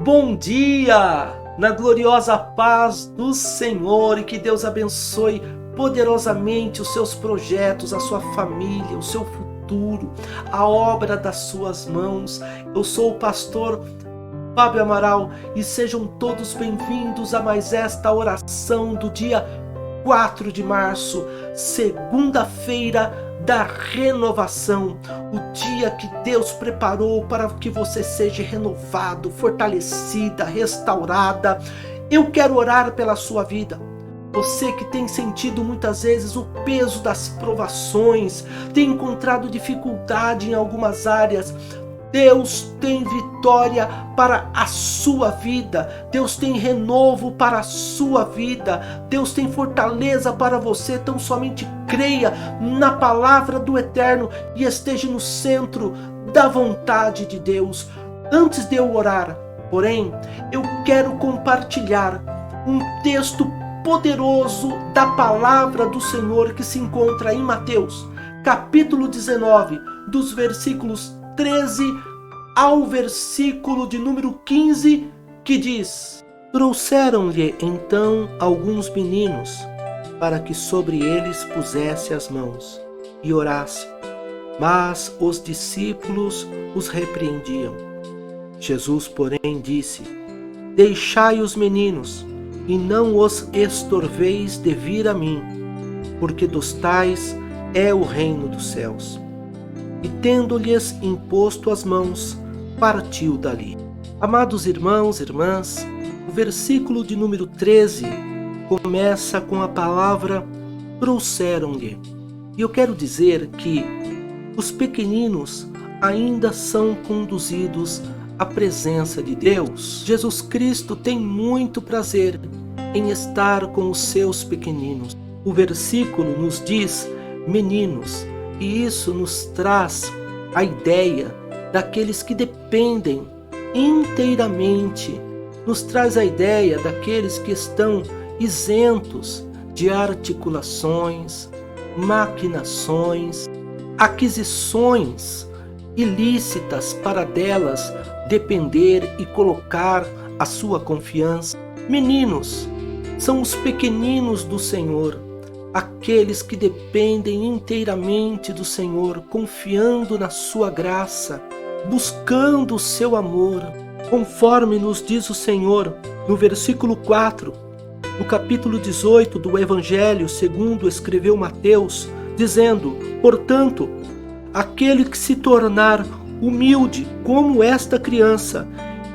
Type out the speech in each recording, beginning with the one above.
Bom dia, na gloriosa paz do Senhor, e que Deus abençoe poderosamente os seus projetos, a sua família, o seu futuro, a obra das suas mãos. Eu sou o pastor Fábio Amaral e sejam todos bem-vindos a mais esta oração do dia 4 de março, segunda-feira da renovação, o dia que Deus preparou para que você seja renovado, fortalecida, restaurada. Eu quero orar pela sua vida. Você que tem sentido muitas vezes o peso das provações, tem encontrado dificuldade em algumas áreas, Deus tem vitória para a sua vida, Deus tem renovo para a sua vida, Deus tem fortaleza para você. Tão somente creia na palavra do Eterno e esteja no centro da vontade de Deus. Antes de eu orar, porém, eu quero compartilhar um texto poderoso da palavra do Senhor que se encontra em Mateus, capítulo 19, dos versículos 13 ao versículo de número 15, que diz: Trouxeram-lhe então alguns meninos, para que sobre eles pusesse as mãos e orasse, mas os discípulos os repreendiam. Jesus, porém, disse: Deixai os meninos, e não os estorveis de vir a mim, porque dos tais é o reino dos céus. E tendo-lhes imposto as mãos, partiu dali. Amados irmãos e irmãs, o versículo de número 13 começa com a palavra trouxeram-lhe. E eu quero dizer que os pequeninos ainda são conduzidos à presença de Deus. Jesus Cristo tem muito prazer em estar com os seus pequeninos. O versículo nos diz meninos, e isso nos traz a ideia daqueles que dependem inteiramente, nos traz a ideia daqueles que estão isentos de articulações, maquinações, aquisições ilícitas para delas depender e colocar a sua confiança. Meninos são os pequeninos do Senhor, aqueles que dependem inteiramente do Senhor, confiando na sua graça, buscando o seu amor, conforme nos diz o Senhor no versículo 4, do capítulo 18 do Evangelho segundo escreveu Mateus, dizendo: Portanto, aquele que se tornar humilde como esta criança,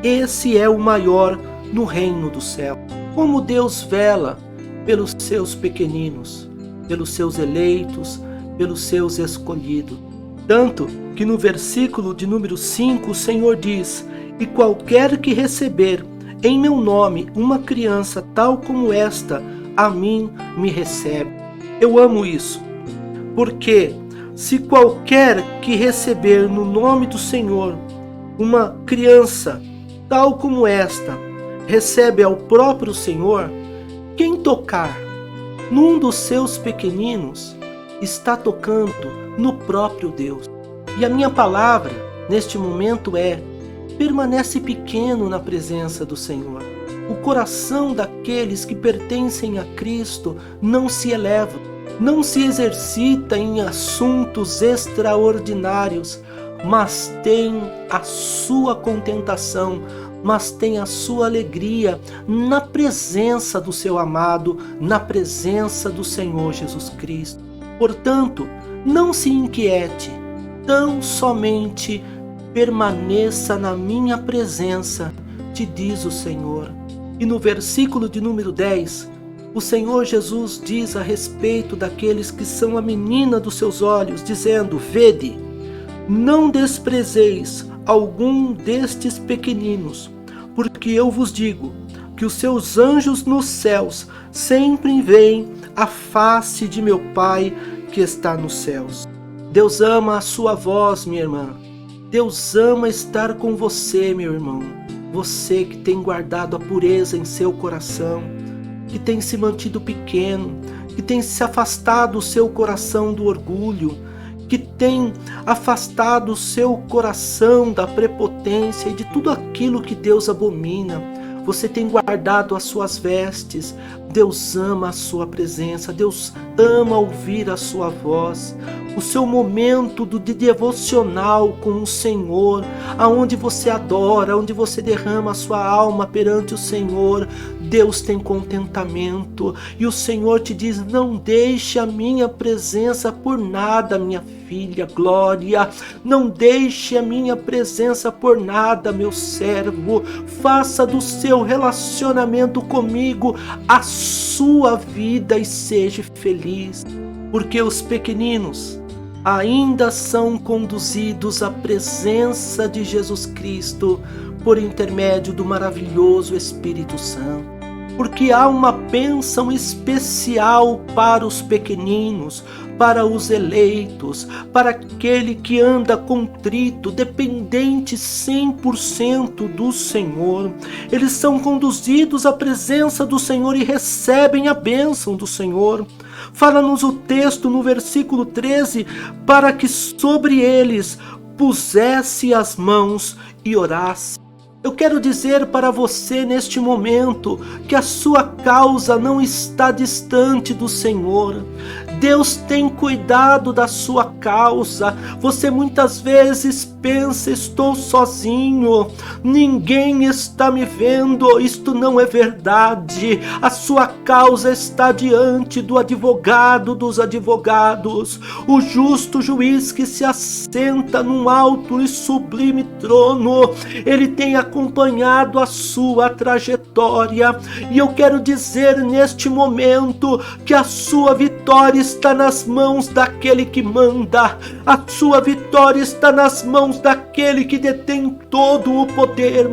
esse é o maior no reino do céu. Como Deus vela pelos seus pequeninos, pelos seus eleitos, pelos seus escolhidos. Tanto que no versículo de número 5 o Senhor diz: E qualquer que receber em meu nome uma criança tal como esta, a mim me recebe. Eu amo isso, porque se qualquer que receber no nome do Senhor uma criança tal como esta, recebe ao próprio Senhor, quem tocar num dos seus pequeninos está tocando no próprio Deus. E a minha palavra neste momento é: permanece pequeno na presença do Senhor. O coração daqueles que pertencem a Cristo não se eleva, não se exercita em assuntos extraordinários, mas tem a sua contentação, mas tem a sua alegria na presença do seu amado, na presença do Senhor Jesus Cristo. Portanto, não se inquiete, tão somente permaneça na minha presença, te diz o Senhor. E no versículo de número 10, o Senhor Jesus diz a respeito daqueles que são a menina dos seus olhos, dizendo: Vede, não desprezeis algum destes pequeninos, porque eu vos digo que os seus anjos nos céus sempre veem a face de meu Pai que está nos céus. Deus ama a sua voz, minha irmã. Deus ama estar com você, meu irmão. Você que tem guardado a pureza em seu coração, que tem se mantido pequeno, que tem se afastado o seu coração do orgulho, que tem afastado o seu coração da prepotência e de tudo aquilo que Deus abomina. Você tem guardado as suas vestes. Deus ama a sua presença, Deus ama ouvir a sua voz. O seu momento de devocional com o Senhor, aonde você adora, onde você derrama a sua alma perante o Senhor, Deus tem contentamento. E o Senhor te diz: não deixe a minha presença por nada, minha filha Glória. Não deixe a minha presença por nada, meu servo. Faça do seu relacionamento comigo a sua vida e seja feliz. Porque os pequeninos ainda são conduzidos à presença de Jesus Cristo por intermédio do maravilhoso Espírito Santo. Porque há uma bênção especial para os pequeninos, para os eleitos, para aquele que anda contrito, dependente 100% do Senhor. Eles são conduzidos à presença do Senhor e recebem a bênção do Senhor. Fala-nos o texto no versículo 13, para que sobre eles pusesse as mãos e orasse. Eu quero dizer para você neste momento que a sua causa não está distante do Senhor. Deus tem cuidado da sua causa. Você muitas vezes pensa: estou sozinho, ninguém está me vendo. Isto não é verdade. A sua causa está diante do advogado dos advogados, o justo juiz que se assenta num alto e sublime trono. Ele tem acompanhado a sua trajetória, e eu quero dizer neste momento que a sua vitória está nas mãos daquele que manda. A sua vitória está nas mãos daquele que detém todo o poder.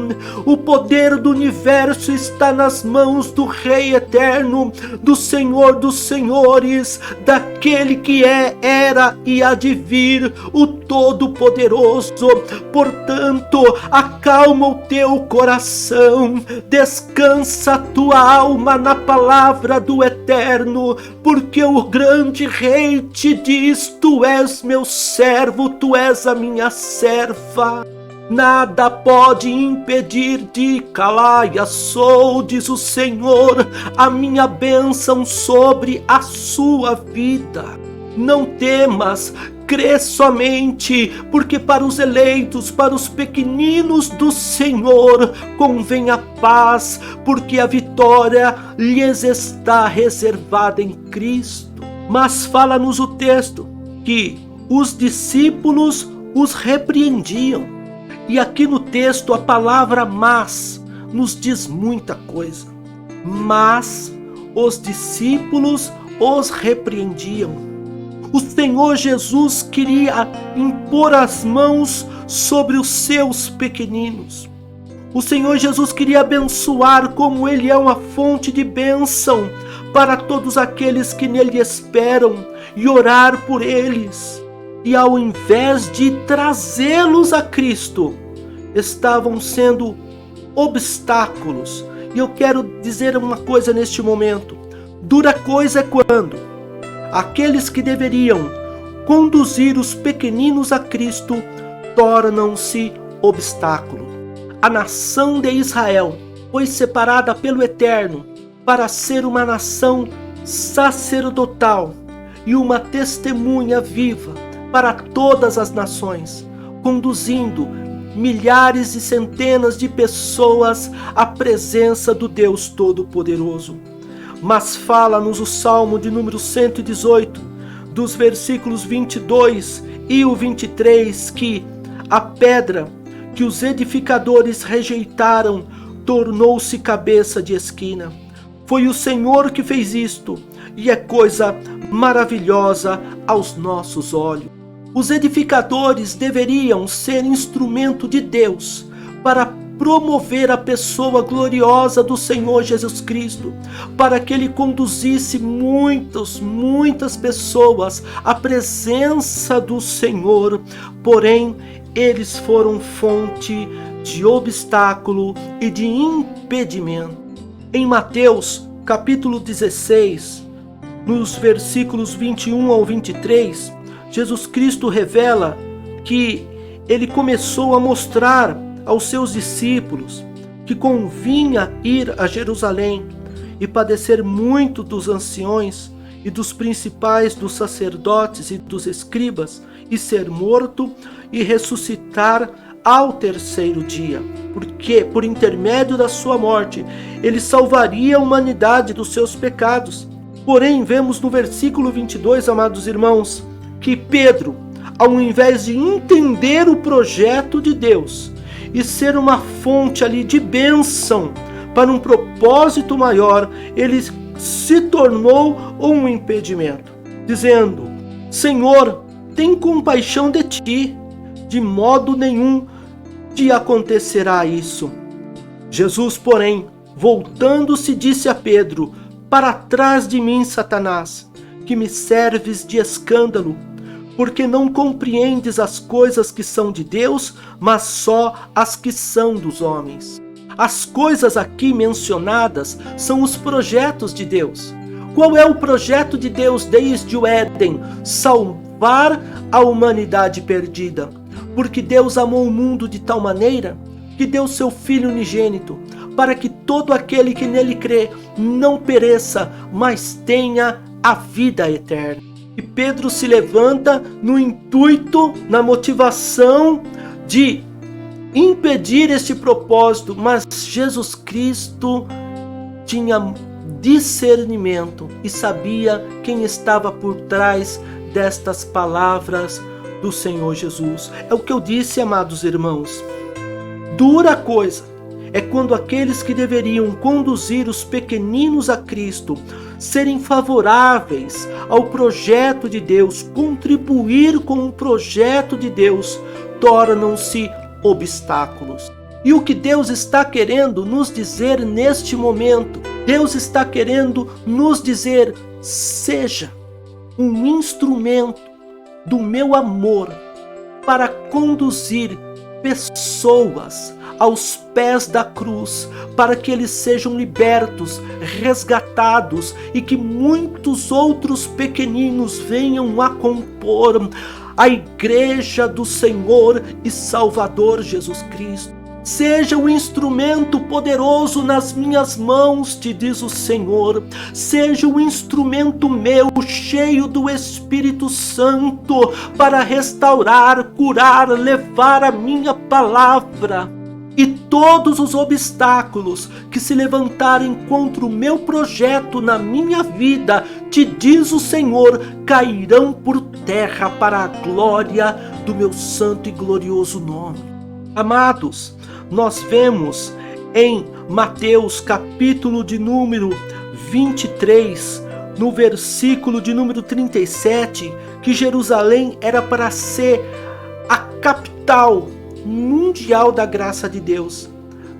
O poder do universo está nas mãos do Rei eterno, do Senhor dos senhores, daquele que é, era e há de vir, o Todo-Poderoso. Portanto, acalma o teu coração, descansa a tua alma na palavra do Eterno, porque o grande Rei te diz: tu és meu servo, tu és a minha serva. Nada pode impedir de Calaia sou, diz o Senhor, a minha bênção sobre a sua vida. Não temas, crê somente, porque para os eleitos, para os pequeninos do Senhor, convém a paz, porque a vitória lhes está reservada em Cristo. Mas fala-nos o texto que os discípulos os repreendiam. E aqui no texto a palavra mas nos diz muita coisa. Mas os discípulos os repreendiam. O Senhor Jesus queria impor as mãos sobre os seus pequeninos. O Senhor Jesus queria abençoar, como Ele é uma fonte de bênção para todos aqueles que nele esperam, e orar por eles. E ao invés de trazê-los a Cristo, estavam sendo obstáculos. E eu quero dizer uma coisa neste momento: dura coisa é quando aqueles que deveriam conduzir os pequeninos a Cristo tornam-se obstáculo. A nação de Israel foi separada pelo Eterno para ser uma nação sacerdotal e uma testemunha viva para todas as nações, conduzindo milhares e centenas de pessoas à presença do Deus Todo-Poderoso. Mas fala-nos o Salmo de número 118, dos versículos 22 e o 23, que a pedra que os edificadores rejeitaram tornou-se cabeça de esquina. Foi o Senhor que fez isto, e é coisa maravilhosa aos nossos olhos. Os edificadores deveriam ser instrumento de Deus para promover a pessoa gloriosa do Senhor Jesus Cristo, para que Ele conduzisse muitas pessoas à presença do Senhor. Porém, eles foram fonte de obstáculo e de impedimento. Em Mateus capítulo 16, nos versículos 21 ao 23, Jesus Cristo revela que ele começou a mostrar aos seus discípulos que convinha ir a Jerusalém e padecer muito dos anciões e dos principais dos sacerdotes e dos escribas, e ser morto e ressuscitar ao terceiro dia, porque por intermédio da sua morte ele salvaria a humanidade dos seus pecados. Porém, vemos no versículo 22, amados irmãos, que Pedro, ao invés de entender o projeto de Deus e ser uma fonte ali de bênção para um propósito maior, ele se tornou um impedimento, dizendo: Senhor, tem compaixão de ti, de modo nenhum te acontecerá isso. Jesus, porém, voltando-se, disse a Pedro: Para trás de mim, Satanás, que me serves de escândalo, porque não compreendes as coisas que são de Deus, mas só as que são dos homens. As coisas aqui mencionadas são os projetos de Deus. Qual é o projeto de Deus desde o Éden? Salvar a humanidade perdida. Porque Deus amou o mundo de tal maneira que deu seu Filho unigênito, para que todo aquele que nele crê não pereça, mas tenha a vida eterna. E Pedro se levanta no intuito, na motivação de impedir este propósito, mas Jesus Cristo tinha discernimento e sabia quem estava por trás destas palavras do Senhor Jesus. É o que eu disse, amados irmãos. Dura coisa é quando aqueles que deveriam conduzir os pequeninos a Cristo, serem favoráveis ao projeto de Deus, contribuir com o projeto de Deus, tornam-se obstáculos. E o que Deus está querendo nos dizer neste momento? Deus está querendo nos dizer: seja um instrumento do meu amor para conduzir pessoas aos pés da cruz, para que eles sejam libertos, resgatados, e que muitos outros pequeninos venham a compor a igreja do Senhor e Salvador Jesus Cristo. Seja um instrumento poderoso nas minhas mãos, te diz o Senhor. Seja um instrumento meu, cheio do Espírito Santo, para restaurar, curar, levar a minha palavra. E todos os obstáculos que se levantarem contra o meu projeto na minha vida, te diz o Senhor, cairão por terra para a glória do meu santo e glorioso nome. Amados, nós vemos em Mateus capítulo de número 23, no versículo de número 37, que Jerusalém era para ser a capital mundial da graça de Deus.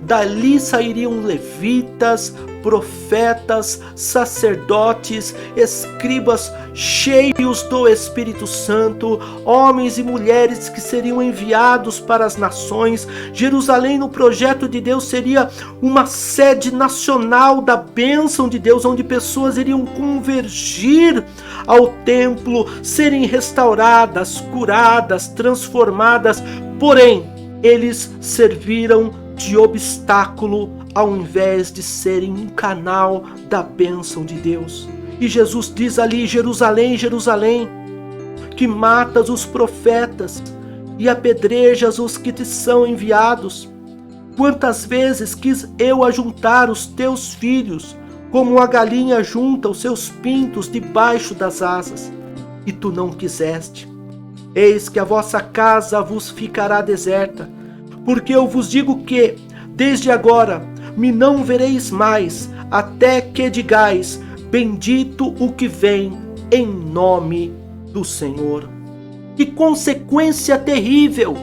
Dali sairiam levitas, profetas, sacerdotes, escribas cheios do Espírito Santo, homens e mulheres que seriam enviados para as nações. Jerusalém, no projeto de Deus, seria uma sede nacional da bênção de Deus, onde pessoas iriam convergir ao templo, serem restauradas, curadas, transformadas. Porém, eles serviram de obstáculo ao invés de serem um canal da bênção de Deus. E Jesus diz ali: Jerusalém, Jerusalém, que matas os profetas e apedrejas os que te são enviados. Quantas vezes quis eu ajuntar os teus filhos, como a galinha junta os seus pintos debaixo das asas, e tu não quiseste. Eis que a vossa casa vos ficará deserta, porque eu vos digo que, desde agora, me não vereis mais, até que digais: bendito o que vem em nome do Senhor. Que consequência terrível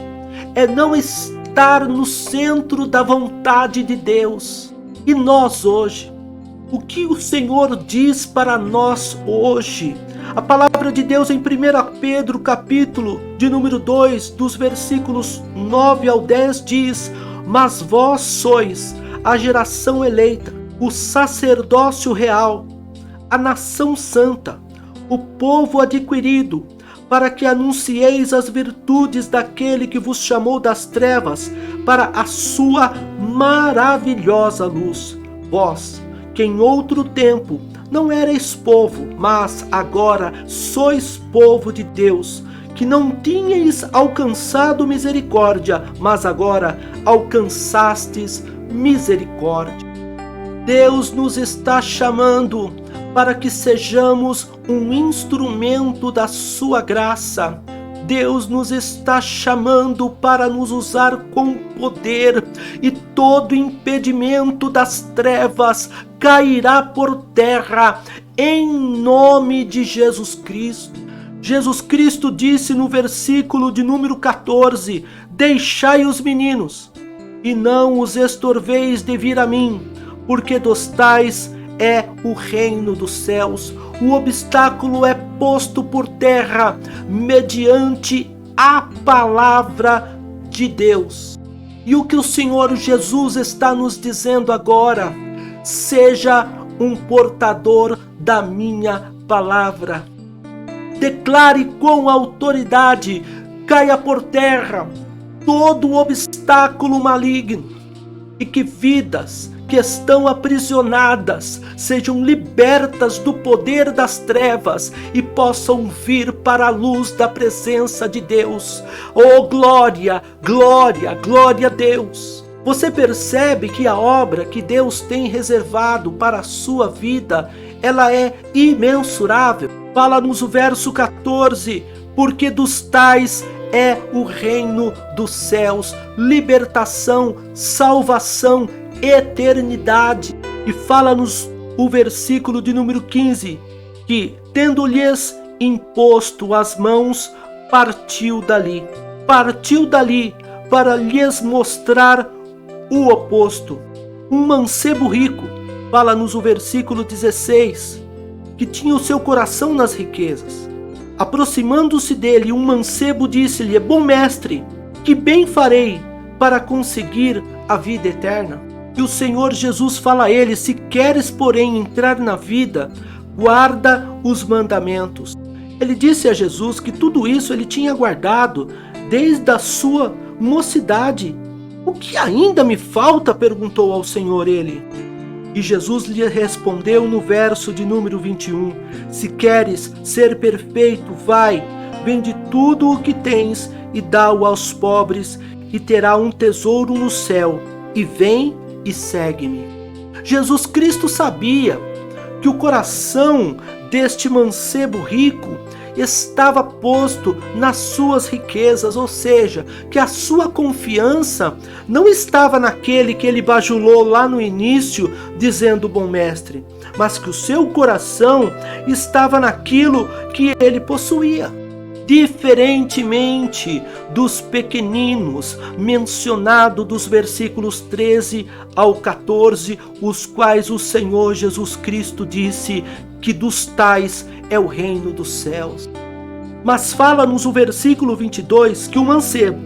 é não estar no centro da vontade de Deus. E nós hoje, o que o Senhor diz para nós hoje? A palavra de Deus em 1 Pedro capítulo de número 2, dos versículos 9 ao 10 diz: mas vós sois a geração eleita, o sacerdócio real, a nação santa, o povo adquirido, para que anuncieis as virtudes daquele que vos chamou das trevas para a sua maravilhosa luz. Vós, que em outro tempo não erais povo, mas agora sois povo de Deus, que não tinhais alcançado misericórdia, mas agora alcançastes misericórdia. Deus nos está chamando para que sejamos um instrumento da sua graça. Deus nos está chamando para nos usar com poder, e todo impedimento das trevas cairá por terra em nome de Jesus Cristo. Jesus Cristo disse no versículo de número 14: deixai os meninos e não os estorveis de vir a mim, porque dos tais é o reino dos céus. O obstáculo é posto por terra mediante a palavra de Deus. E o que o Senhor Jesus está nos dizendo agora: seja um portador da minha palavra. Declare com autoridade: caia por terra todo obstáculo maligno, e que vidas que estão aprisionadas sejam libertas do poder das trevas e possam vir para a luz da presença de Deus. Oh, glória, glória, glória a Deus! Você percebe que a obra que Deus tem reservado para a sua vida, ela é imensurável. Fala-nos o verso 14: porque dos tais é o reino dos céus, libertação, salvação, eternidade. E fala-nos o versículo de número 15, que tendo-lhes imposto as mãos, partiu dali para lhes mostrar o oposto. Um mancebo rico, fala-nos o versículo 16, que tinha o seu coração nas riquezas. Aproximando-se dele, um mancebo disse-lhe: bom mestre, que bem farei para conseguir a vida eterna? E o Senhor Jesus fala a ele: se queres, porém, entrar na vida, guarda os mandamentos. Ele disse a Jesus que tudo isso ele tinha guardado desde a sua mocidade. O que ainda me falta? Perguntou ao Senhor ele. E Jesus lhe respondeu no verso de número 21, se queres ser perfeito, vai, vende tudo o que tens e dá-o aos pobres, e terá um tesouro no céu, e vem e segue-me. Jesus Cristo sabia que o coração deste mancebo rico estava posto nas suas riquezas, ou seja, que a sua confiança não estava naquele que ele bajulou lá no início, dizendo bom mestre, mas que o seu coração estava naquilo que ele possuía. Diferentemente dos pequeninos mencionados dos versículos 13 ao 14, os quais o Senhor Jesus Cristo disse que dos tais é o reino dos céus. Mas fala-nos o versículo 22 que o mancebo,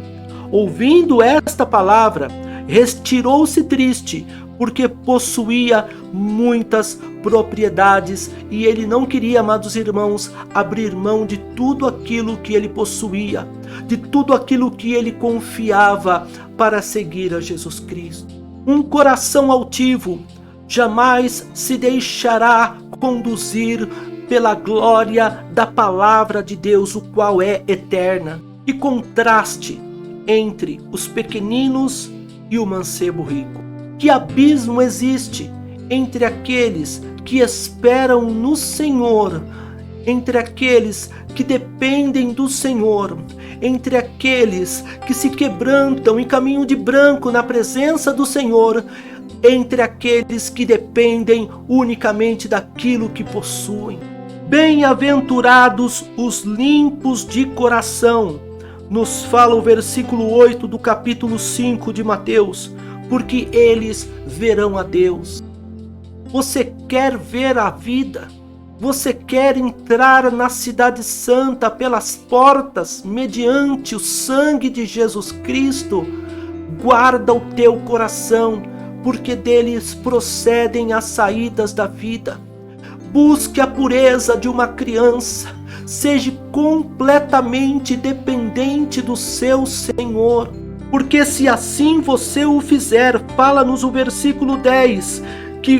ouvindo esta palavra, retirou-se triste, porque possuía muitas propriedades e ele não queria, amados irmãos, abrir mão de tudo aquilo que ele possuía, de tudo aquilo que ele confiava para seguir a Jesus Cristo. Um coração altivo jamais se deixará conduzir pela glória da palavra de Deus, o qual é eterna. E contraste entre os pequeninos e o mancebo rico. Que abismo existe entre aqueles que esperam no Senhor, entre aqueles que dependem do Senhor, entre aqueles que se quebrantam em caminho de branco na presença do Senhor, entre aqueles que dependem unicamente daquilo que possuem. Bem-aventurados os limpos de coração, nos fala o versículo 8 do capítulo 5 de Mateus, porque eles verão a Deus. Você quer ver a vida? Você quer entrar na cidade santa pelas portas mediante o sangue de Jesus Cristo? Guarda o teu coração, porque deles procedem as saídas da vida. Busque a pureza de uma criança, seja completamente dependente do seu Senhor. Porque se assim você o fizer, fala-nos o versículo 10, que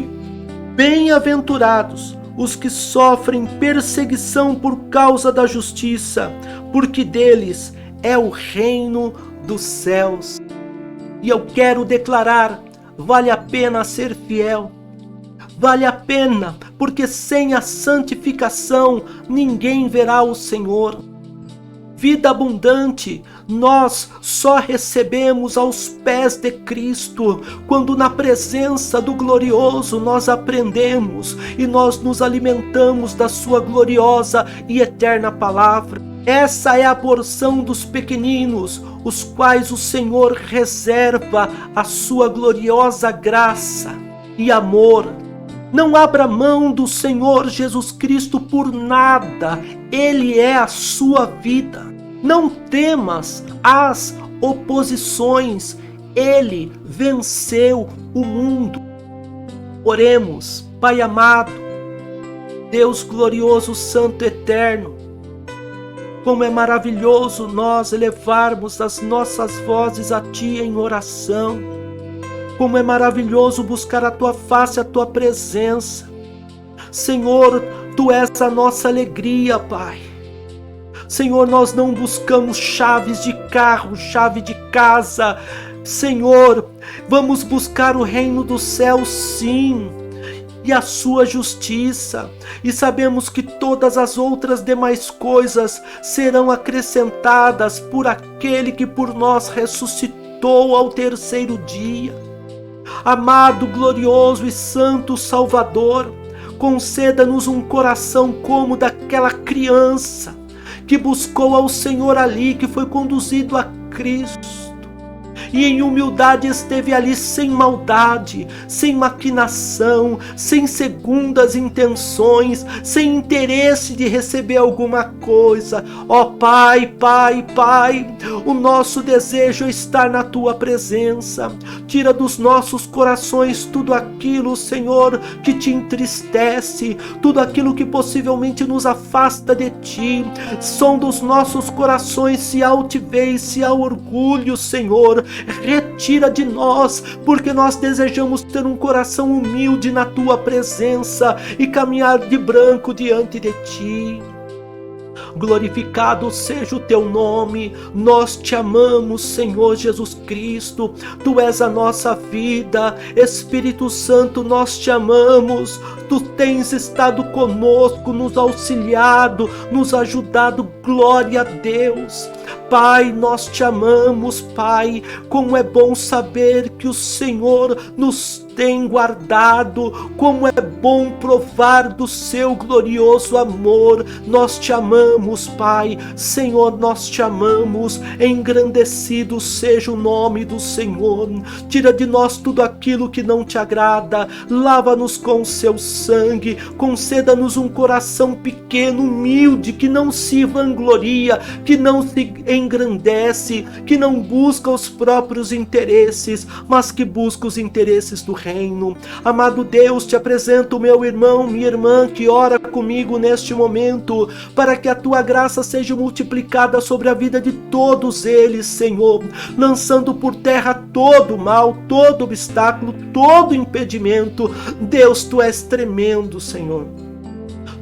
bem-aventurados os que sofrem perseguição por causa da justiça, porque deles é o reino dos céus. E eu quero declarar, vale a pena ser fiel. Vale a pena, porque sem a santificação ninguém verá o Senhor. Vida abundante, nós só recebemos aos pés de Cristo, quando na presença do glorioso nós aprendemos e nós nos alimentamos da sua gloriosa e eterna palavra. Essa é a porção dos pequeninos, os quais o Senhor reserva a sua gloriosa graça e amor. Não abra mão do Senhor Jesus Cristo por nada, Ele é a sua vida. Não temas as oposições, Ele venceu o mundo. Oremos, Pai amado, Deus glorioso, santo, eterno. Como é maravilhoso nós elevarmos as nossas vozes a Ti em oração. Como é maravilhoso buscar a Tua face, a Tua presença. Senhor, Tu és a nossa alegria, Pai. Senhor, nós não buscamos chaves de carro, chave de casa. Senhor, vamos buscar o reino do céu, sim, e a sua justiça. E sabemos que todas as outras demais coisas serão acrescentadas por aquele que por nós ressuscitou ao terceiro dia. Amado, glorioso e santo Salvador, conceda-nos um coração como daquela criança que buscou ao Senhor ali, que foi conduzido a Cristo e em humildade esteve ali sem maldade, sem maquinação, sem segundas intenções, sem interesse de receber alguma coisa. Ó Pai, Pai, Pai, o nosso desejo é estar na Tua presença. Tira dos nossos corações tudo aquilo, Senhor, que Te entristece, tudo aquilo que possivelmente nos afasta de Ti. Sonda os nossos corações se há altivez, se há orgulho, Senhor. Retira de nós, porque nós desejamos ter um coração humilde na Tua presença e caminhar de branco diante de Ti. Glorificado seja o Teu nome, nós Te amamos, Senhor Jesus Cristo, Tu és a nossa vida. Espírito Santo, nós Te amamos, Tu tens estado conosco, nos auxiliado, nos ajudado, glória a Deus. Pai, nós Te amamos, Pai, como é bom saber que o Senhor nos tem guardado, como é bom provar do Seu glorioso amor. Nós Te amamos, Pai, Senhor, nós Te amamos, engrandecido seja o nome do Senhor. Tira de nós tudo aquilo que não Te agrada, lava-nos com o Seu sangue, conceda-nos um coração pequeno, humilde, que não se vangloria, que não se engrandece, que não busca os próprios interesses, mas que busca os interesses do reino. Amado Deus, Te apresento o meu irmão, minha irmã, que ora comigo neste momento, para que a Tua graça seja multiplicada sobre a vida de todos eles, Senhor, lançando por terra todo mal, todo obstáculo, todo impedimento. Deus, Tu és tremendo, Senhor.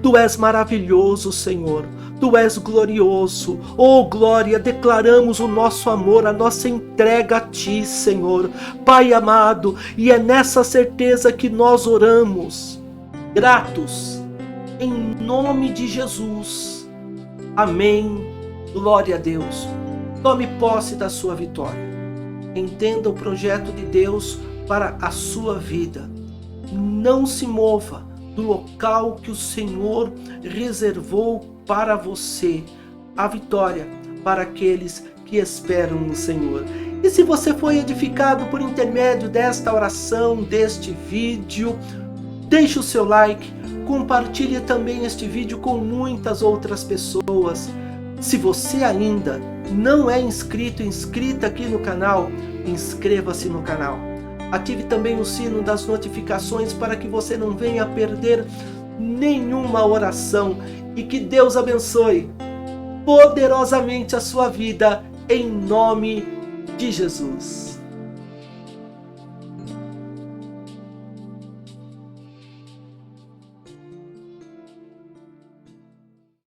Tu és maravilhoso, Senhor. Tu és glorioso. Oh, glória, declaramos o nosso amor, a nossa entrega a Ti, Senhor. Pai amado, e é nessa certeza que nós oramos, gratos, em nome de Jesus. Amém. Glória a Deus. Tome posse da sua vitória. Entenda o projeto de Deus para a sua vida. Não se mova do local que o Senhor reservou para você, a vitória para aqueles que esperam no Senhor. E se você foi edificado por intermédio desta oração, deste vídeo, deixe o seu like, compartilhe também este vídeo com muitas outras pessoas. Se você ainda não é inscrito, inscrita aqui no canal, inscreva-se no canal. Ative também o sino das notificações para que você não venha a perder nenhuma oração. E que Deus abençoe poderosamente a sua vida, em nome de Jesus.